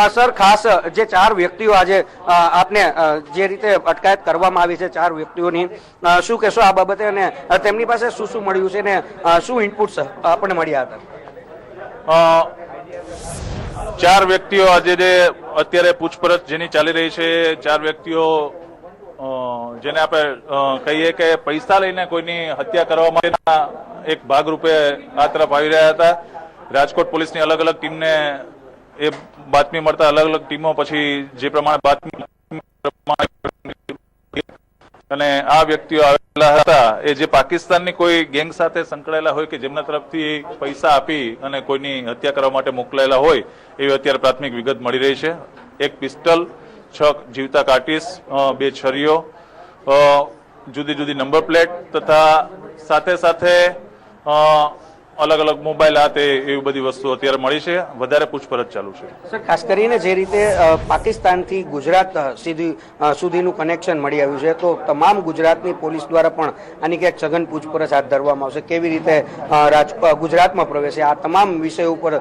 Sir, ખાસ જે 4 વ્યક્તિઓ આજે આપને જે રીતે અટકાયત કરવામાં આવી છે 4 વ્યક્તિઓની, શું કહેશો આ બાબતે અને તેમની પાસે શું શું મળ્યું છે ને શું ઇનપુટ્સ આપણને મળ્યા હતા? 4 વ્યક્તિઓ આજે જે અત્યારે પૂછપરછ જેની ચાલી રહી છે, 4 વ્યક્તિઓ જેને આપણે કહીએ કે પૈસા લઈને કોઈની હત્યા કરવા માટેના એક ભાગરૂપે આ તરફ આવી રહ્યા હતા. રાજકોટ પોલીસની અલગ અલગ ટીમને એ બાતમી મળતા અલગ અલગ ટીમો પછી જે પ્રમાણે બાતમી અને આ વ્યક્તિઓ આવેલા હતા એ જે પાકિસ્તાનની કોઈ ગેંગ સાથે સંકળાયેલા હોય કે જેમના તરફથી પૈસા આપી અને કોઈની હત્યા કરવા માટે મોકલાયેલા હોય એવી અત્યારે પ્રાથમિક વિગત મળી રહી છે. એક પિસ્ટલ, 6 જીવતા કાર્ટીસ, 2 છરીઓ, જુદી જુદી નંબર પ્લેટ તથા સાથે સાથે અલગ અલગ મોબાઈલ આ તે એવી બધી વસ્તુ અત્યારે મળી છે. વધારે પૂછપરછ ચાલુ છે. સર, ખાસ કરીને જે રીતે પાકિસ્તાનથી ગુજરાત સુધીનું કનેક્શન મળી આવ્યું છે, તો તમામ ગુજરાતની પોલીસ દ્વારા પણ આની ક્યાંક સઘન પૂછપરછ હાથ ધરવામાં આવશે. કેવી રીતે ગુજરાતમાં પ્રવેશે આ તમામ વિષયો ઉપર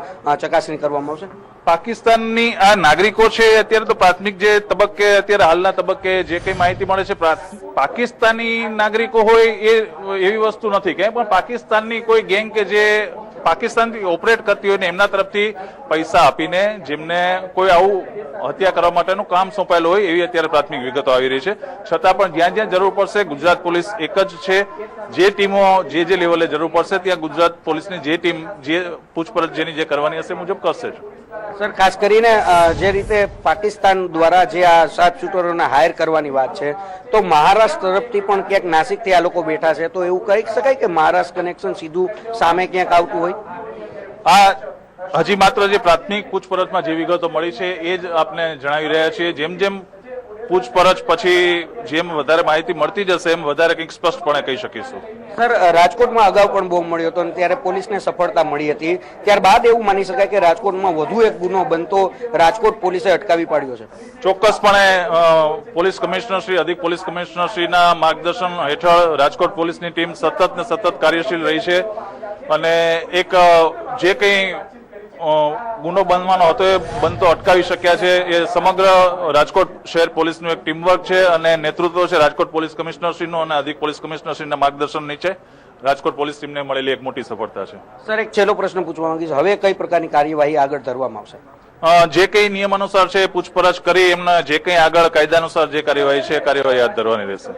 ચકાસણી કરવામાં આવશે. પાકિસ્તાનની આ નાગરિકો છે અત્યારે તો પ્રાથમિક જે તબક્કે અત્યારે હાલના તબક્કે જે કઈ માહિતી મળે છે પાકિસ્તાની નાગરિકો હોય એ એવી વસ્તુ નથી કે પણ પાકિસ્તાનની કોઈ ગેંગ કે જે પાકિસ્તાનથી ઓપરેટ કરતી હોય ને એમના તરફથી પૈસા આપીને જેમને કોઈ આવું હત્યા કરવા માટેનું કામ સોંપાયેલું હોય એવી અત્યારે પ્રાથમિક વિગતો આવી રહી છે. છતાં પણ જ્યાં જ્યાં જરૂર પડશે ગુજરાત પોલીસ એક જ છે. જે ટીમો જે લેવલે જરૂર પડશે ત્યાં ગુજરાત પોલીસની જે ટીમ જે પૂછપરછ જેની જે કરવાની હશે મુજબ કરશે. સર, ખાસ કરીને જે રીતે પાકિસ્તાન દ્વારા જે આ 7 શૂટરોને હાયર કરવાની વાત છે, તો મહારાષ્ટ્ર તરફથી પણ ક્યાંક નાસિકથી આ લોકો બેઠા છે, તો એવું કહી શકાય કે મહારાષ્ટ્ર કનેક્શન સીધું સામે ક્યાંક આવતું હોય? આ હજી માત્ર જે પ્રાથમિક પૂછપરછમાં જે વિગતો મળી છે એ જ આપને જણાવી રહ્યા છીએ. જેમ જેમ પૂછપરછ પછી જેમ વધારે માહિતી મળતી જશે એમ વધારે કંઈક સ્પષ્ટપણે કહી શકીશું. સર, રાજકોટમાં અગાઉ પણ બોમ્બ મળ્યો હતો અને ત્યારે પોલીસને સફળતા મળી હતી. ત્યારબાદ એવું માની શકાય કે રાજકોટમાં વધુ એક ગુનો બનતો રાજકોટ પોલીસે અટકાવી પાડ્યો છે. ચોક્કસપણે પોલીસ કમિશનર શ્રી, અધિક પોલીસ કમિશનર શ્રીના માર્ગદર્શન હેઠળ રાજકોટ પોલીસની ટીમ સતત ને સતત કાર્યશીલ રહી છે અને એક જે કંઈ ગુનો બનવાનો હતો એ બનતો અટકાવી શક્યા છે. એ સમગ્ર રાજકોટ શહેર પોલીસનું એક ટીમવર્ક છે અને નેતૃત્વ છે રાજકોટ પોલીસ કમિશનરશ્રીનું અને અધિક પોલીસ કમિશનરશ્રીના માર્ગદર્શન નીચે રાજકોટ પોલીસ ટીમને મળેલી એક મોટી સફળતા છે. સર, એક છેલ્લો પ્રશ્ન પૂછવા માંગીશ, હવે કઈ પ્રકારની કાર્યવાહી આગળ ધરવામાં આવશે? જે કંઈ નિયમ અનુસાર છે પૂછપરછ કરી એમના જે કંઈ આગળ કાયદા અનુસાર જે કાર્યવાહી છે કાર્યવાહી હાથ ધરવાની રહેશે.